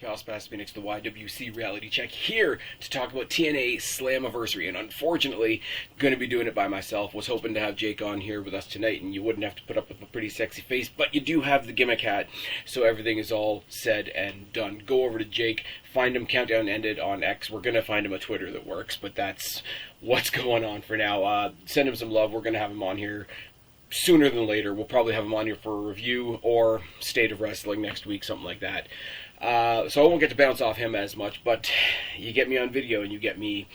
pal Spaz, the YWC Reality Check, here to talk about Tna Slammiversary, and unfortunately, going to be doing it by myself. Was hoping to have Jake on here with us tonight, and you wouldn't have to put up with a pretty sexy face, but you do have the gimmick hat, so everything is all said and done. Go over to Jake, find him, Countdown Ended on X. We're going to find him a Twitter that works, but that's what's going on for now. Send him some love. We're going to have him on here sooner than later. We'll probably have him on here for a review or State of Wrestling next week, something like that. So I won't get to bounce off him as much, but you get me on video and you get me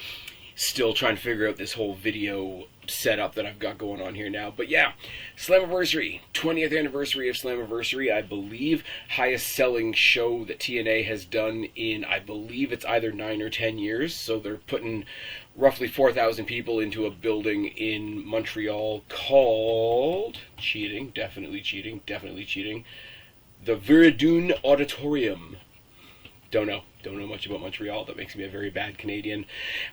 still trying to figure out this whole video setup that I've got going on here now. But yeah, Slammiversary, 20th anniversary of Slammiversary, I believe, highest selling show that TNA has done in, I believe it's either 9 or 10 years, so they're putting roughly 4,000 people into a building in Montreal called, definitely cheating, the Verdun Auditorium. Don't know much about Montreal. That makes me a very bad Canadian.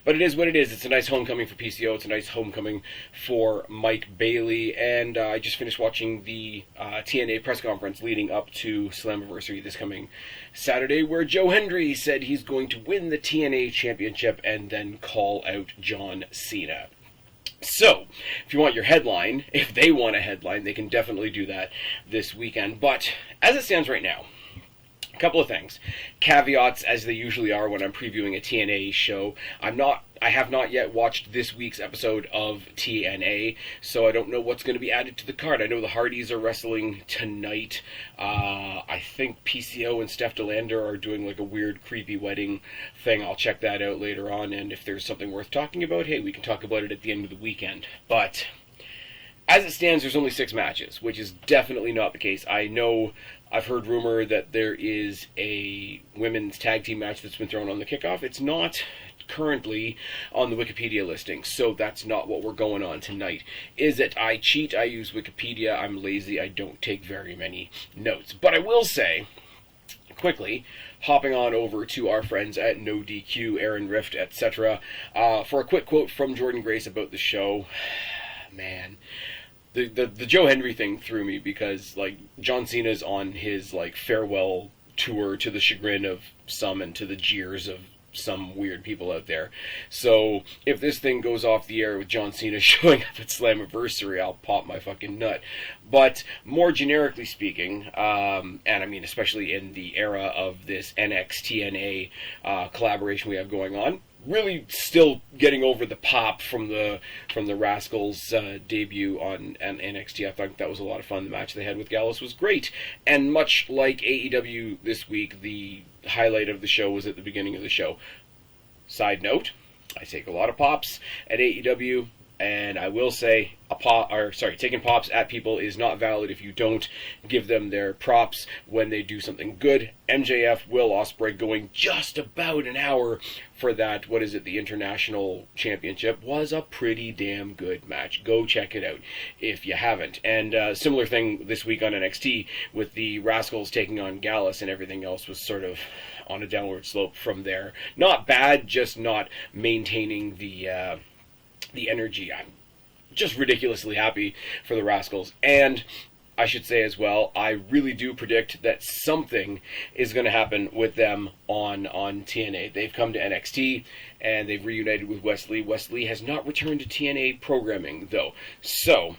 But it is what it is. It's a nice homecoming for PCO. It's a nice homecoming for Mike Bailey. And I just finished watching the TNA press conference leading up to Slammiversary this coming Saturday, where Joe Hendry said he's going to win the TNA Championship and then call out John Cena. So, if you want your headline, if they want a headline, they can definitely do that this weekend. But as it stands right now, a couple of things. Caveats, as they usually are when I'm previewing a TNA show. I have not yet watched this week's episode of TNA, so I don't know what's going to be added to the card. I know the Hardys are wrestling tonight. I think PCO and Steph DeLander are doing like a weird, creepy wedding thing. I'll check that out later on, and if there's something worth talking about, hey, we can talk about it at the end of the weekend. But as it stands, there's only 6 matches, which is definitely not the case. I know I've heard rumor that there is a women's tag team match that's been thrown on the kickoff. It's not currently on the Wikipedia listing, so that's not what we're going on tonight. Is it? I cheat, I use Wikipedia, I'm lazy, I don't take very many notes. But I will say, quickly, hopping on over to our friends at No DQ, Aaron Rift, etc., for a quick quote from Jordan Grace about the show. Man, the Joe Hendry thing threw me because, like, John Cena's on his, like, farewell tour to the chagrin of some and to the jeers of some weird people out there. So if this thing goes off the air with John Cena showing up at Slammiversary, I'll pop my fucking nut. But more generically speaking, and I mean especially in the era of this NXT TNA collaboration we have going on, really still getting over the pop from the Rascals debut on NXT. I thought that was a lot of fun. The match they had with Gallus was great. And much like AEW this week, the highlight of the show was at the beginning of the show. Side note, I take a lot of pops at AEW, and I will say, taking pops at people is not valid if you don't give them their props when they do something good. MJF, Will Ospreay going just about an hour for that, the International Championship, was a pretty damn good match. Go check it out if you haven't. And similar thing this week on NXT with the Rascals taking on Gallus, and everything else was sort of on a downward slope from there. Not bad, just not maintaining the energy. I'm just ridiculously happy for the Rascals. And I should say as well, I really do predict that something is going to happen with them on TNA. They've come to NXT, and they've reunited with Wesley. Wesley has not returned to TNA programming, though. So,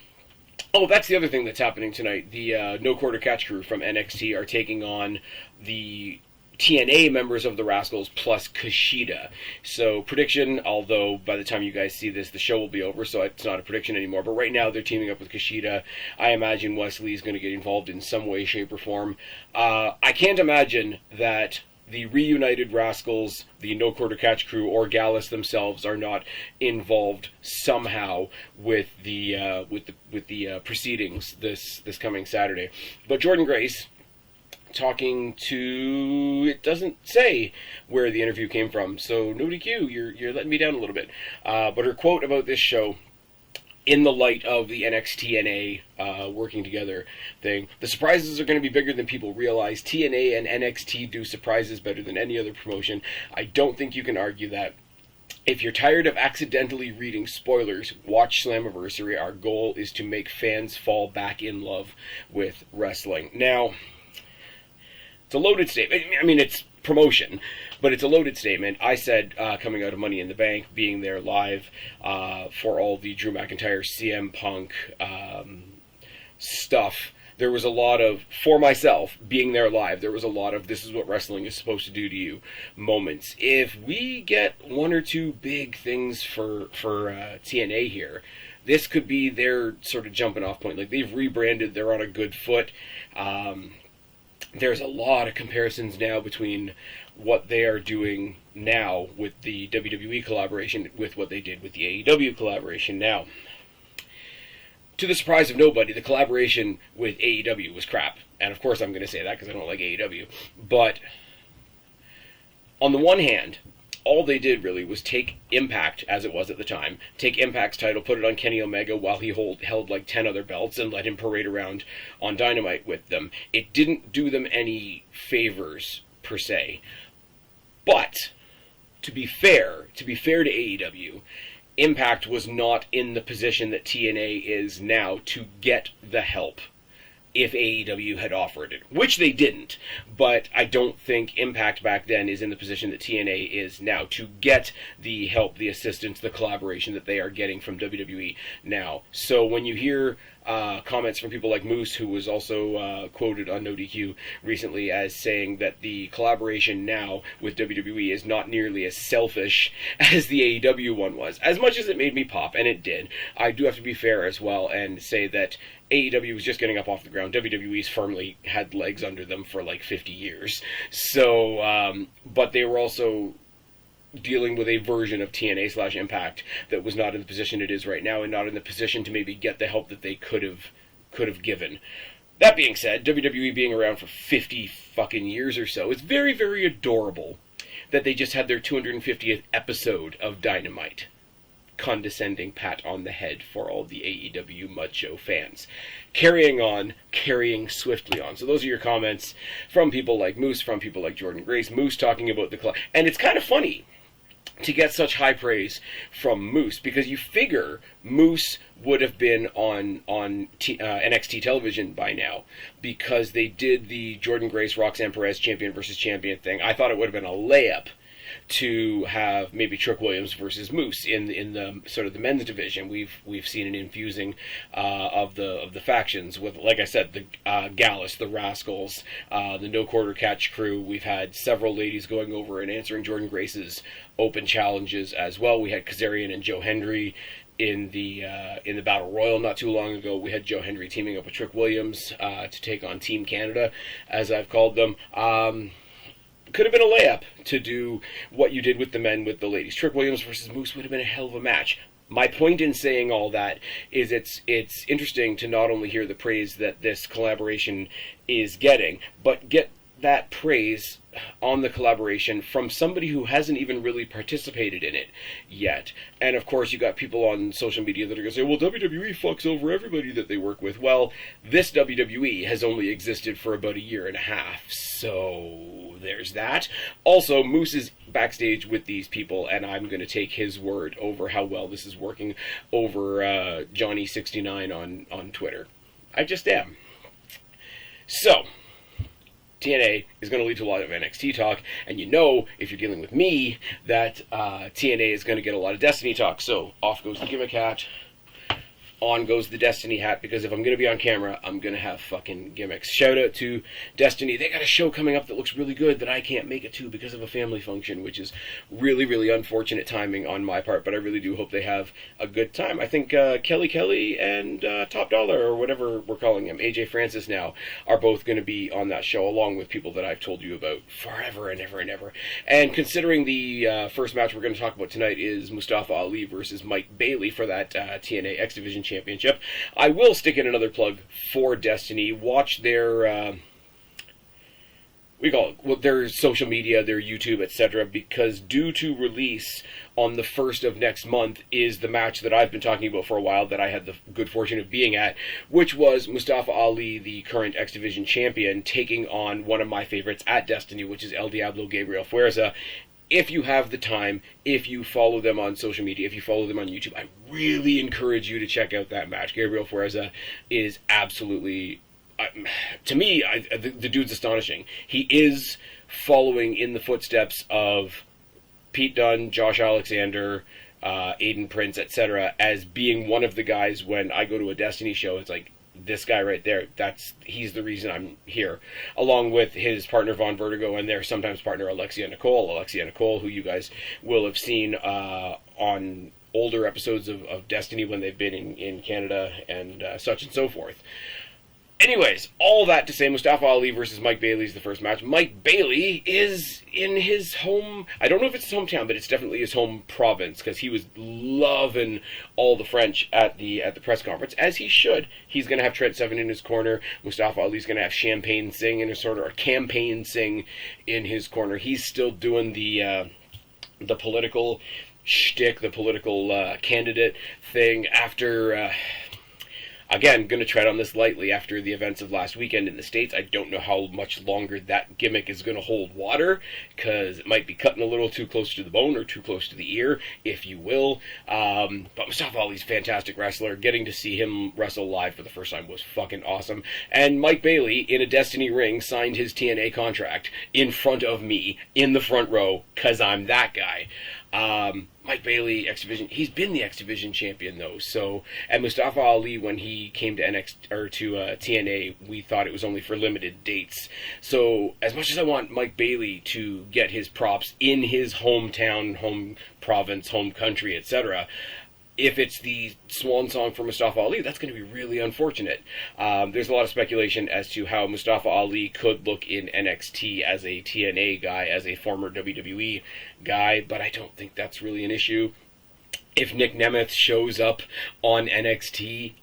that's the other thing that's happening tonight. The No Quarter Catch crew from NXT are taking on the TNA members of the Rascals plus Kushida. So prediction, although by the time you guys see this, the show will be over, so it's not a prediction anymore. But right now they're teaming up with Kushida. I imagine Wesley is going to get involved in some way, shape, or form. I can't imagine that the reunited Rascals, the No Quarter Catch crew, or Gallus themselves are not involved somehow with the proceedings this coming Saturday. But Jordan Grace, talking to, it doesn't say where the interview came from, so no DQ, you're letting me down a little bit. But her quote about this show, in the light of the NXT TNA working together thing, the surprises are going to be bigger than people realize. TNA and NXT do surprises better than any other promotion. I don't think you can argue that. If you're tired of accidentally reading spoilers, watch Slammiversary. Our goal is to make fans fall back in love with wrestling. Now, it's a loaded statement. I mean, it's promotion, but it's a loaded statement. I said coming out of Money in the Bank, being there live for all the Drew McIntyre, CM Punk stuff, there was a lot of, for myself, being there live, there was a lot of this is what wrestling is supposed to do to you moments. If we get one or two big things for TNA here, this could be their sort of jumping off point. Like, they've rebranded, they're on a good foot. There's a lot of comparisons now between what they are doing now with the WWE collaboration with what they did with the AEW collaboration. Now, to the surprise of nobody, the collaboration with AEW was crap. And of course I'm going to say that because I don't like AEW. But on the one hand, all they did really was take Impact, as it was at the time, take Impact's title, put it on Kenny Omega while he held like 10 other belts, and let him parade around on Dynamite with them. It didn't do them any favors, per se. But, to be fair to AEW, Impact was not in the position that TNA is now to get the help if AEW had offered it, which they didn't. But I don't think Impact back then is in the position that TNA is now to get the help, the assistance, the collaboration that they are getting from WWE now. So when you hear comments from people like Moose, who was also quoted on No DQ recently as saying that the collaboration now with WWE is not nearly as selfish as the AEW one was. As much as it made me pop, and it did, I do have to be fair as well and say that AEW was just getting up off the ground. WWE's firmly had legs under them for like 50 years. So, but they were also dealing with a version of TNA/Impact that was not in the position it is right now, and not in the position to maybe get the help that they could have given. That being said, WWE being around for 50 fucking years or so, it's very, very adorable that they just had their 250th episode of Dynamite. Condescending pat on the head for all the AEW Macho fans. Carrying swiftly on. So those are your comments from people like Moose, from people like Jordan Grace. Moose talking about the club. And it's kind of funny to get such high praise from Moose, because you figure Moose would have been on NXT television by now, because they did the Jordan Grace, Roxanne Perez champion versus champion thing. I thought it would have been a layup to have maybe Trick Williams versus Moose in the sort of the men's division. We've seen an infusing of the factions with, like I said, the Gallus, the Rascals, the No Quarter Catch crew. We've had several ladies going over and answering Jordan Grace's open challenges as well. We had Kazarian and Joe Hendry in the Battle Royal not too long ago. We had Joe Hendry teaming up with Trick Williams to take on Team Canada, as I've called them. Could have been a layup to do what you did with the men with the ladies. Trick Williams versus Moose would have been a hell of a match. My point in saying all that is it's interesting to not only hear the praise that this collaboration is getting, but get that praise on the collaboration from somebody who hasn't even really participated in it yet. And of course, you got people on social media that are going to say, well, WWE fucks over everybody that they work with. Well, this WWE has only existed for about a year and a half, so there's that. Also, Moose is backstage with these people, and I'm going to take his word over how well this is working over Johnny69 on Twitter. I just am. So, TNA is going to lead to a lot of NXT talk, and you know, if you're dealing with me, that TNA is going to get a lot of Destiny talk. So off goes the gimmick hat, on goes the Destiny hat, because if I'm going to be on camera, I'm going to have fucking gimmicks. Shout out to Destiny. They got a show coming up that looks really good that I can't make it to because of a family function, which is really, really unfortunate timing on my part, but I really do hope they have a good time. I think Kelly and Top Dollar, or whatever we're calling him, AJ Francis now, are both going to be on that show, along with people that I've told you about forever and ever and ever. And considering the first match we're going to talk about tonight is Mustafa Ali versus Mike Bailey for that TNA X Division Championship, I will stick in another plug for Destiny. Watch their their social media, their YouTube, etc., because due to release on the 1st of next month is the match that I've been talking about for a while, that I had the good fortune of being at, which was Mustafa Ali, the current X Division champion, taking on one of my favorites at Destiny, which is El Diablo Gabriel Fuerza. If you have the time, if you follow them on social media, if you follow them on YouTube, I really encourage you to check out that match. Gabriel Fuerza is absolutely, to me, the dude's astonishing. He is following in the footsteps of Pete Dunne, Josh Alexander, Aiden Prince, etc., as being one of the guys when I go to a Destiny show. It's like, this guy right there, he's the reason I'm here, along with his partner Von Vertigo and their sometimes partner Alexia Nicole, who you guys will have seen on older episodes of Destiny when they've been in Canada and such and so forth. Anyways, all that to say, Mustafa Ali versus Mike Bailey is the first match. Mike Bailey is in his home, I don't know if it's his hometown, but it's definitely his home province, because he was loving all the French at the press conference, as he should. He's going to have Trent Seven in his corner. Mustafa Ali's going to have Champagne Singh in his corner, or Campaign Singh in his corner. He's still doing the political shtick, the political candidate thing after... Again, going to tread on this lightly after the events of last weekend in the States. I don't know how much longer that gimmick is going to hold water, because it might be cutting a little too close to the bone or too close to the ear, if you will. But Mustafa Ali's a fantastic wrestler. Getting to see him wrestle live for the first time was fucking awesome. And Mike Bailey, in a Destiny ring, signed his TNA contract in front of me, in the front row, because I'm that guy. Mike Bailey, X Division, he's been the X Division champion though. So, and Mustafa Ali, when he came to TNA, we thought it was only for limited dates. So, as much as I want Mike Bailey to get his props in his hometown, home province, home country, etc., if it's the swan song for Mustafa Ali, that's going to be really unfortunate. There's a lot of speculation as to how Mustafa Ali could look in NXT as a TNA guy, as a former WWE guy, but I don't think that's really an issue. If Nick Nemeth shows up on NXT,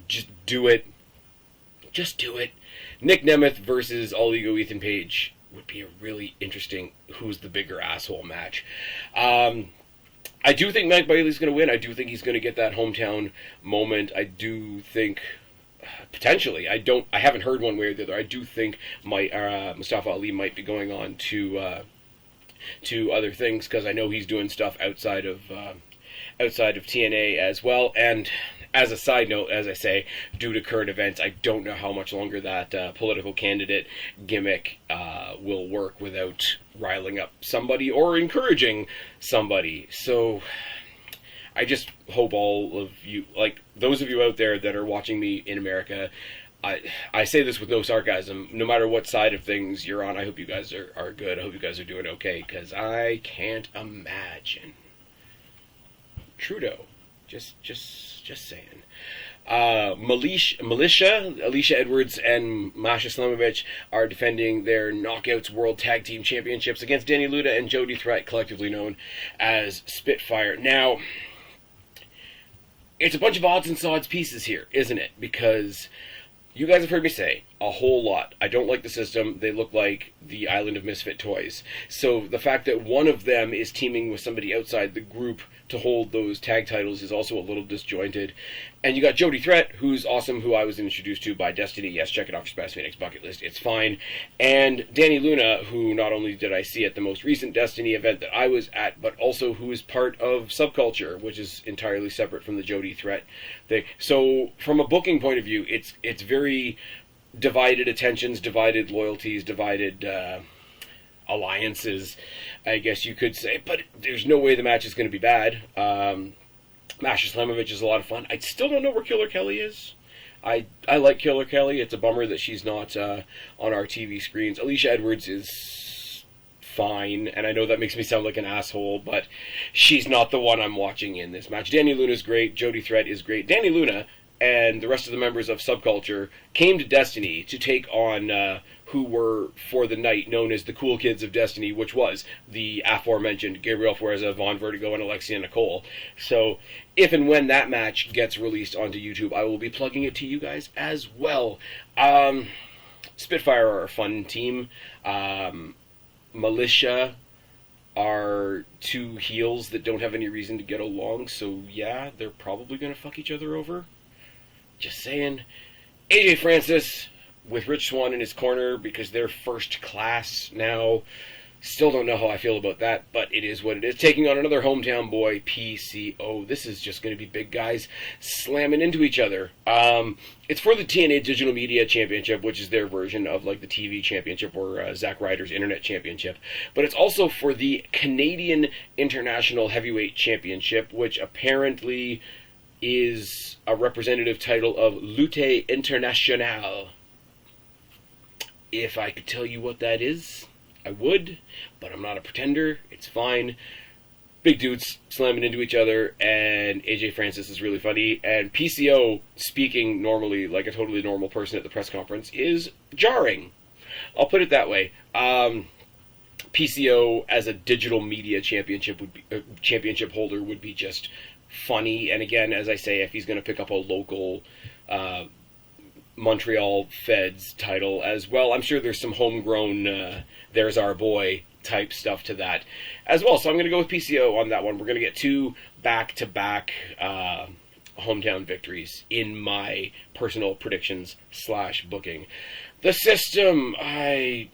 just do it. Just do it. Nick Nemeth versus All Ego Ethan Page would be a really interesting who's the bigger asshole match. I do think Mike Bailey's going to win. I do think he's going to get that hometown moment. I do think, potentially, I haven't heard one way or the other. I do think Mustafa Ali might be going on to other things, because I know he's doing stuff outside of TNA as well. And as a side note, as I say, due to current events, I don't know how much longer that political candidate gimmick will work without riling up somebody or encouraging somebody. So I just hope all of you, like those of you out there that are watching me in America, I say this with no sarcasm, no matter what side of things you're on, I hope you guys are good. I hope you guys are doing okay, because I can't imagine. Trudeau. Just saying. Alicia Edwards and Masha Slamovich are defending their Knockouts World Tag Team Championships against Danny Luna and Jody Threat, collectively known as Spitfire. Now, it's a bunch of odds and sods pieces here, isn't it? Because you guys have heard me say a whole lot, I don't like the system. They look like the Island of Misfit Toys. So the fact that one of them is teaming with somebody outside the group to hold those tag titles is also a little disjointed. And you got Jody Threat, who's awesome, who I was introduced to by Destiny. Yes, check it off your Spaz Phoenix bucket list. It's fine. And Danny Luna, who not only did I see at the most recent Destiny event that I was at, but also who is part of Subculture, which is entirely separate from the Jody Threat thing. So from a booking point of view, it's very divided attentions, divided loyalties, divided alliances, I guess you could say. But there's no way the match is going to be bad. Masha Slamovich is a lot of fun. I still don't know where Killer Kelly is. I like Killer Kelly. It's a bummer that she's not on our TV screens. Alicia Edwards is fine, and I know that makes me sound like an asshole, but she's not the one I'm watching in this match. Danny Luna's great. Jody Threat is great. Danny Luna and the rest of the members of Subculture came to Destiny to take on who were, for the night, known as the Cool Kids of Destiny, which was the aforementioned Gabriel Fuerza, Von Vertigo, and Alexia Nicole. So, if and when that match gets released onto YouTube, I will be plugging it to you guys as well. Spitfire are a fun team. Militia are two heels that don't have any reason to get along, so yeah, they're probably going to fuck each other over. Just saying. AJ Francis with Rich Swann in his corner because they're first class now. Still don't know how I feel about that, but it is what it is. Taking on another hometown boy, PCO. This is just going to be big guys slamming into each other. It's for the TNA Digital Media Championship, which is their version of like the TV Championship or Zack Ryder's Internet Championship. But it's also for the Canadian International Heavyweight Championship, which apparently is a representative title of Lutte Internationale. If I could tell you what that is, I would, but I'm not a pretender. It's fine. Big dudes slamming into each other, and AJ Francis is really funny. And PCO speaking normally like a totally normal person at the press conference is jarring. I'll put it that way. PCO as a digital media championship championship holder would be just funny. And again, as I say, if he's going to pick up a local Montreal Feds title as well, I'm sure there's some homegrown there's our boy type stuff to that as well. So I'm going to go with PCO on that one. We're going to get 2 back-to-back hometown victories in my personal predictions / booking. The system, I've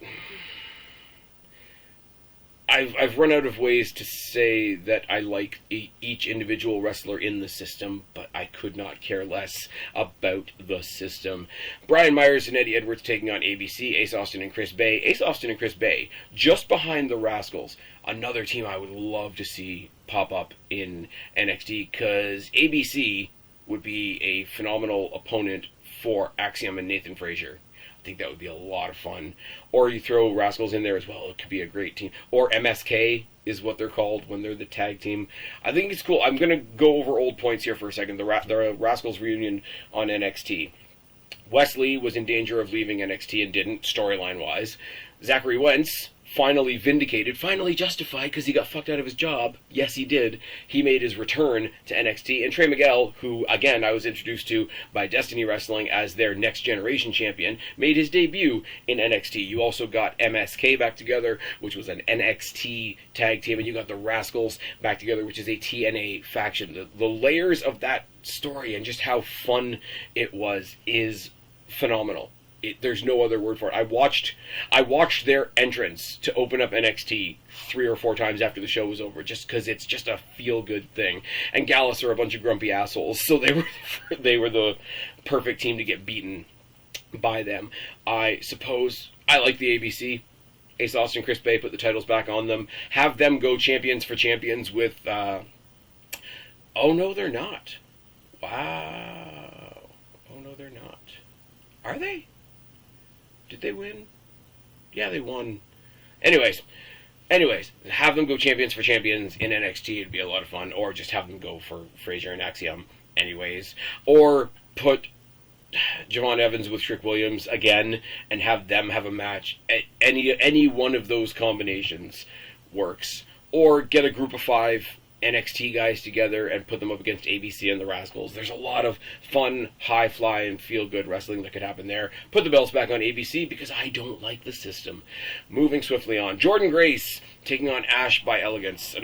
run out of ways to say that I like each individual wrestler in the system, but I could not care less about the system. Brian Myers and Eddie Edwards taking on ABC, Ace Austin and Chris Bay. Ace Austin and Chris Bay, just behind the Rascals. Another team I would love to see pop up in NXT, because ABC would be a phenomenal opponent for Axiom and Nathan Frazier. I think that would be a lot of fun. Or you throw Rascals in there as well. It could be a great team. Or MSK is what they're called when they're the tag team. I think it's cool. I'm going to go over old points here for a second. The Rascals reunion on NXT. Wesley was in danger of leaving NXT and didn't, storyline-wise. Zachary Wentz finally vindicated, finally justified, because he got fucked out of his job. Yes, he did. He made his return to NXT. And Trey Miguel, who, again, I was introduced to by Destiny Wrestling as their Next Generation champion, made his debut in NXT. You also got MSK back together, which was an NXT tag team, and you got the Rascals back together, which is a TNA faction. The layers of that story and just how fun it was is phenomenal. There's no other word for it. I watched their entrance to open up NXT 3 or 4 times after the show was over, just because it's just a feel-good thing. And Gallus are a bunch of grumpy assholes, so they were the perfect team to get beaten by them. I suppose I like the ABC. Ace Austin, Chris Bay, put the titles back on them. Have them go champions for champions with... oh, no, they're not. Wow. Oh, no, they're not. Are they? Did they win? Yeah, they won. Anyways, have them go champions for champions in NXT. It'd be a lot of fun. Or just have them go for Frazier and Axiom. Anyways. Or put Javon Evans with Trick Williams again and have them have a match. Any one of those combinations works. Or get a group of 5 NXT guys together and put them up against ABC and the Rascals. There's a lot of fun, high-fly, and feel-good wrestling that could happen there. Put the belts back on ABC because I don't like the system. Moving swiftly on. Jordan Grace taking on Ash by Elegance.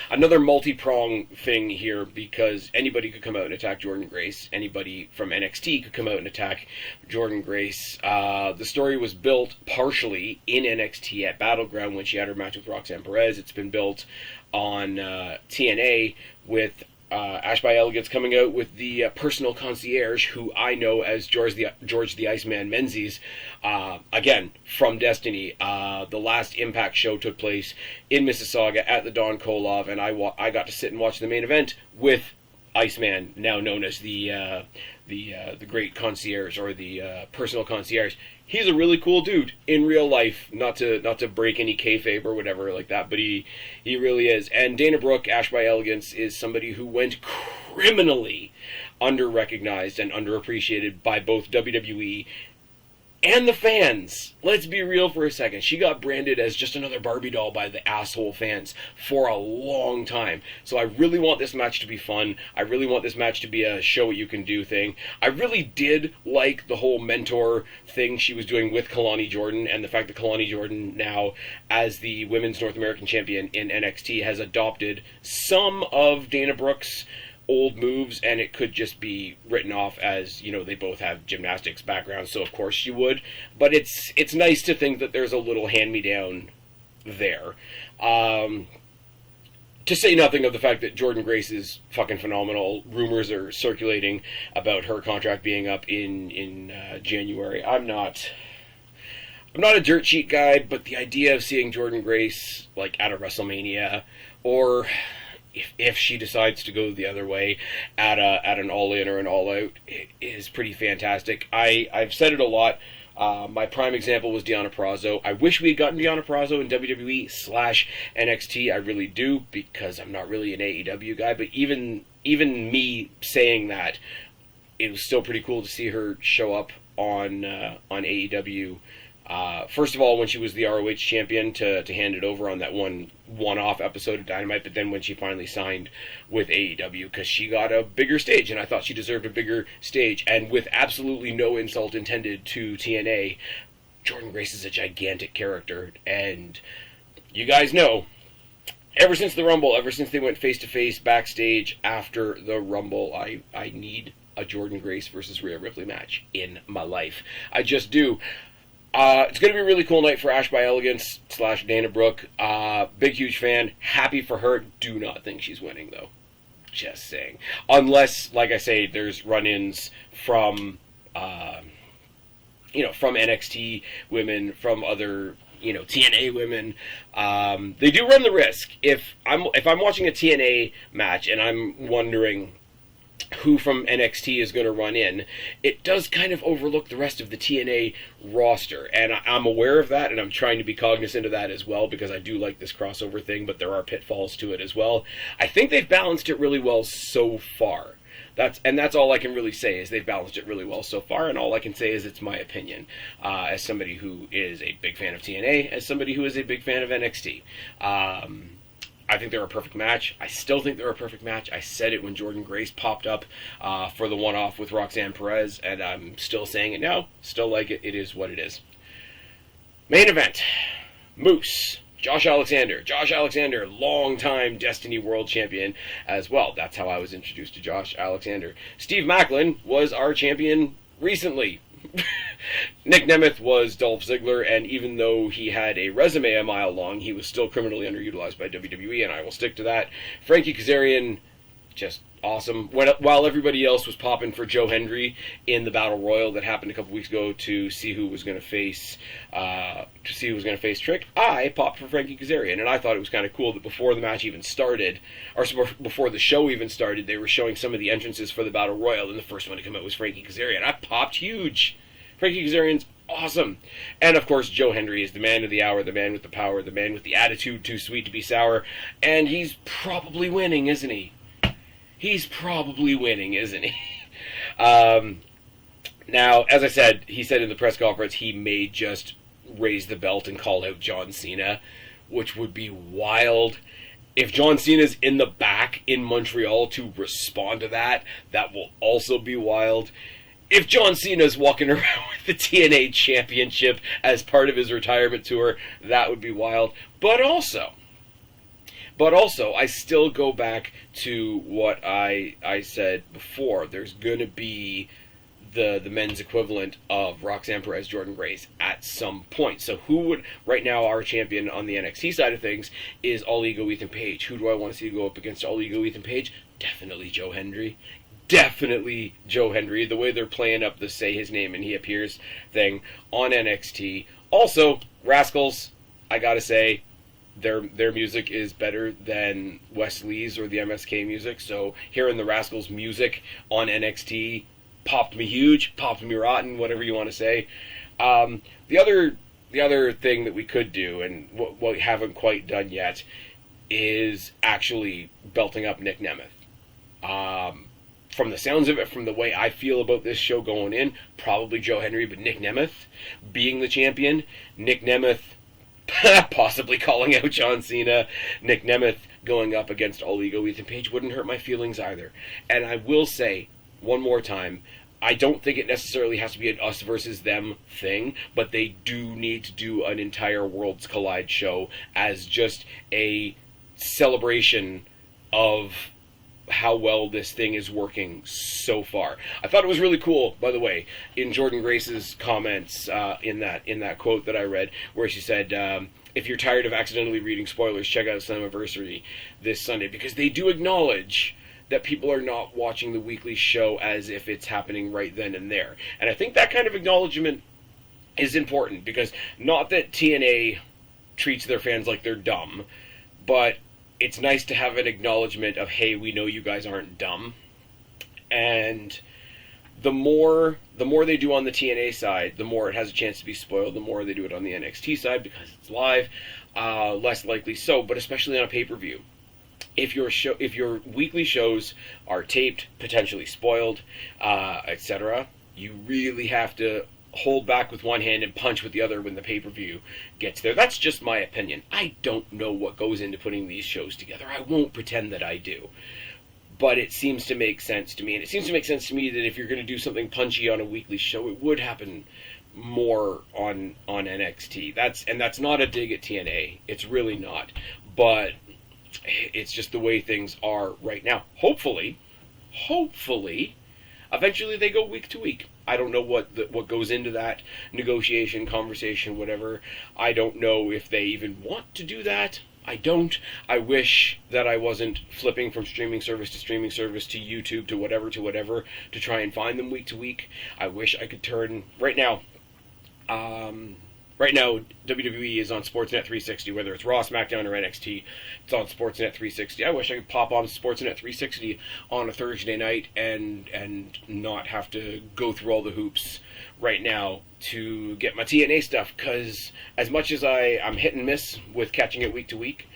Another multi-prong thing here, because anybody could come out and attack Jordan Grace. Anybody from NXT could come out and attack Jordan Grace. The story was built partially in NXT at Battleground when she had her match with Roxanne Perez. It's been built on TNA with Ash by Elegance coming out with the personal concierge, who I know as George the Iceman Menzies, again, from Destiny. The last Impact show took place in Mississauga at the Don Koloff, and I got to sit and watch the main event with Iceman, now known as the great concierge, or the personal concierge. He's a really cool dude in real life, not to break any kayfabe or whatever like that, but he really is. And Dana Brooke, Ash by Elegance, is somebody who went criminally under-recognized and underappreciated by both WWE and the fans. Let's be real for a second. She got branded as just another Barbie doll by the asshole fans for a long time. So I really want this match to be fun. I really want this match to be a show what you can do thing. I really did like the whole mentor thing she was doing with Kalani Jordan, and the fact that Kalani Jordan now, as the Women's North American Champion in NXT, has adopted some of Dana Brooke's old moves, and it could just be written off as, you know, they both have gymnastics backgrounds, so of course she would. But it's nice to think that there's a little hand-me-down there. To say nothing of the fact that Jordynne Grace is fucking phenomenal. Rumors are circulating about her contract being up in January. I'm not a dirt sheet guy, but the idea of seeing Jordynne Grace like at a WrestleMania, or if she decides to go the other way at an All In or an All Out, is pretty fantastic. I've said it a lot. My prime example was Deonna Purrazzo. I wish we had gotten Deonna Purrazzo in WWE/NXT. I really do, because I'm not really an AEW guy. But even me saying that, it was still pretty cool to see her show up on AEW. First of all, when she was the ROH champion, to hand it over on that one-off episode of Dynamite, but then when she finally signed with AEW, because she got a bigger stage, and I thought she deserved a bigger stage. And with absolutely no insult intended to TNA, Jordynne Grace is a gigantic character, and you guys know, ever since the Rumble, ever since they went face-to-face backstage after the Rumble, I need a Jordynne Grace versus Rhea Ripley match in my life. I just do. It's going to be a really cool night for Ash by Elegance / Dana Brooke. Big, huge fan. Happy for her. Do not think she's winning, though. Just saying. Unless, like I say, there's run-ins from NXT women, from other, TNA women. They do run the risk. If I'm watching a TNA match and I'm wondering who from NXT is going to run in, it does kind of overlook the rest of the TNA roster, and I'm aware of that, and I'm trying to be cognizant of that as well, because I do like this crossover thing, but there are pitfalls to it as well. I think they've balanced it really well so far. That's all I can really say, is they've balanced it really well so far, and all I can say is it's my opinion, as somebody who is a big fan of TNA, as somebody who is a big fan of NXT. I think they're a perfect match. I still think they're a perfect match. I said it when Jordynne Grace popped up for the one-off with Roxanne Perez, and I'm still saying it now. Still like it. It is what it is. Main event. Moose. Josh Alexander. Josh Alexander, long-time Destiny World Champion as well. That's how I was introduced to Josh Alexander. Steve Maclin was our champion recently. Nick Nemeth was Dolph Ziggler, and even though he had a resume a mile long, he was still criminally underutilized by WWE, and I will stick to that. Frankie Kazarian, just awesome. While everybody else was popping for Joe Hendry in the Battle Royal that happened a couple weeks ago to see who was going to face Trick, I popped for Frankie Kazarian, and I thought it was kind of cool that before the match even started, or before the show even started, they were showing some of the entrances for the Battle Royal, and the first one to come out was Frankie Kazarian. I popped huge. Frankie Kazarian's awesome. And of course, Joe Hendry is the man of the hour, the man with the power, the man with the attitude too sweet to be sour, and he's probably winning, isn't he? He's probably winning, isn't he? Now, as I said, he said in the press conference he may just raise the belt and call out John Cena, which would be wild. If John Cena's in the back in Montreal to respond to that, that will also be wild. If John Cena's walking around with the TNA Championship as part of his retirement tour, that would be wild. But also, I still go back to what I said before. There's going to be the men's equivalent of Roxanne Perez, Jordynne Grace at some point. So who would, right now our champion on the NXT side of things is All Ego Ethan Page. Who do I want to see go up against All Ego Ethan Page? Definitely Joe Hendry. Definitely Joe Hendry, the way they're playing up the say his name and he appears thing on NXT. Also, Rascals, I gotta say, their music is better than Wes Lee's or the MSK music, so hearing the Rascals music on NXT popped me huge, popped me rotten, whatever you want to say. The other thing that we could do, and what we haven't quite done yet, is actually belting up Nick Nemeth. From the sounds of it, from the way I feel about this show going in, probably Joe Hendry, but Nick Nemeth being the champion, Nick Nemeth possibly calling out John Cena, Nick Nemeth going up against All Ego Ethan Page wouldn't hurt my feelings either. And I will say, one more time, I don't think it necessarily has to be an us versus them thing, but they do need to do an entire Worlds Collide show as just a celebration of how well this thing is working so far. I thought it was really cool, by the way, in Jordan Grace's comments in that quote that I read, where she said, if you're tired of accidentally reading spoilers, check out Slammiversary this Sunday, because they do acknowledge that people are not watching the weekly show as if it's happening right then and there. And I think that kind of acknowledgement is important, because not that TNA treats their fans like they're dumb, but it's nice to have an acknowledgement of, hey, we know you guys aren't dumb. And the more they do on the TNA side, the more it has a chance to be spoiled. The more they do it on the NXT side, because it's live, less likely so, but especially on a pay-per-view. If your weekly shows are taped, potentially spoiled, etc., you really have to hold back with one hand and punch with the other when the pay-per-view gets there. That's just my opinion. I don't know what goes into putting these shows together. I won't pretend that I do. But it seems to make sense to me. And it seems to make sense to me that if you're going to do something punchy on a weekly show, it would happen more on NXT. That's not a dig at TNA. It's really not. But it's just the way things are right now. Hopefully, eventually they go week to week. I don't know what goes into that negotiation, conversation, whatever. I don't know if they even want to do that. I don't. I wish that I wasn't flipping from streaming service to YouTube to whatever to try and find them week to week. I wish I could turn right now. Right now, WWE is on Sportsnet 360, whether it's Raw, SmackDown, or NXT. It's on Sportsnet 360. I wish I could pop on Sportsnet 360 on a Thursday night and not have to go through all the hoops right now to get my TNA stuff, because as much as I'm hit and miss with catching it week to week,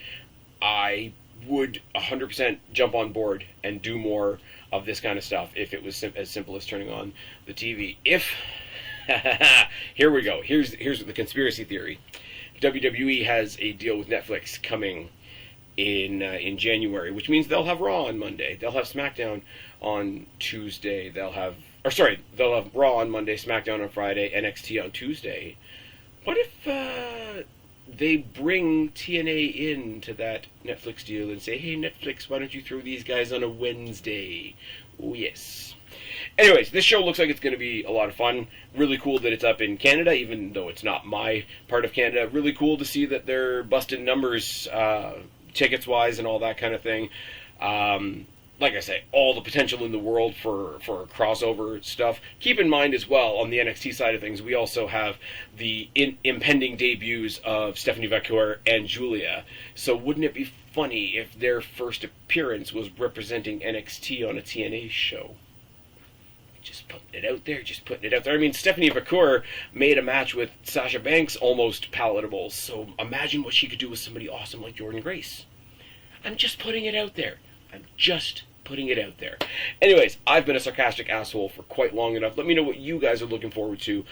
I would 100% jump on board and do more of this kind of stuff if it was as simple as turning on the TV. Here we go. Here's the conspiracy theory. WWE has a deal with Netflix coming in January, which means they'll have Raw on Monday. They'll have SmackDown on Tuesday. They'll have Raw on Monday, SmackDown on Friday, NXT on Tuesday. What if they bring TNA into that Netflix deal and say, hey, Netflix, why don't you throw these guys on a Wednesday? Oh, yes. Anyways, this show looks like it's going to be a lot of fun. Really cool that it's up in Canada, even though it's not my part of Canada. Really cool to see that they're busting numbers, tickets-wise and all that kind of thing. Like I say, all the potential in the world for crossover stuff. Keep in mind as well, on the NXT side of things, we also have the impending debuts of Stephanie Vaquer and Julia. So wouldn't it be funny if their first appearance was representing NXT on a TNA show? Just putting it out there. I mean, Stephanie Vaquer made a match with Sasha Banks almost palatable, so imagine what she could do with somebody awesome like Jordan Grace. I'm just putting it out there. Anyways, I've been a sarcastic asshole for quite long enough. Let me know what you guys are looking forward to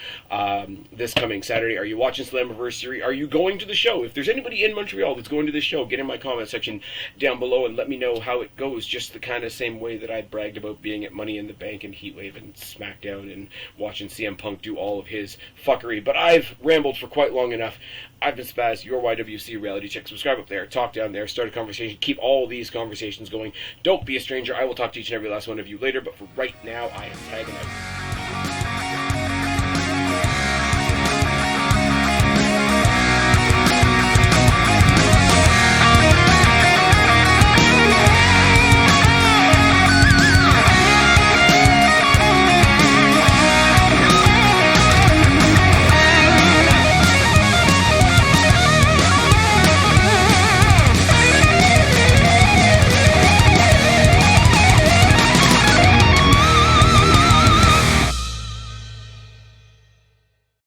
this coming Saturday. Are you watching Slammiversary? Are you going to the show? If there's anybody in Montreal that's going to this show, get in my comment section down below and let me know how it goes, just the kind of same way that I bragged about being at Money in the Bank and Heatwave and SmackDown and watching CM Punk do all of his fuckery. But I've rambled for quite long enough. I've been Spaz, your YWC reality check. Subscribe up there, talk down there, start a conversation, keep all these conversations going. Don't be a stranger. I will talk to each and every last one of you later, but for right now, I am tagging out.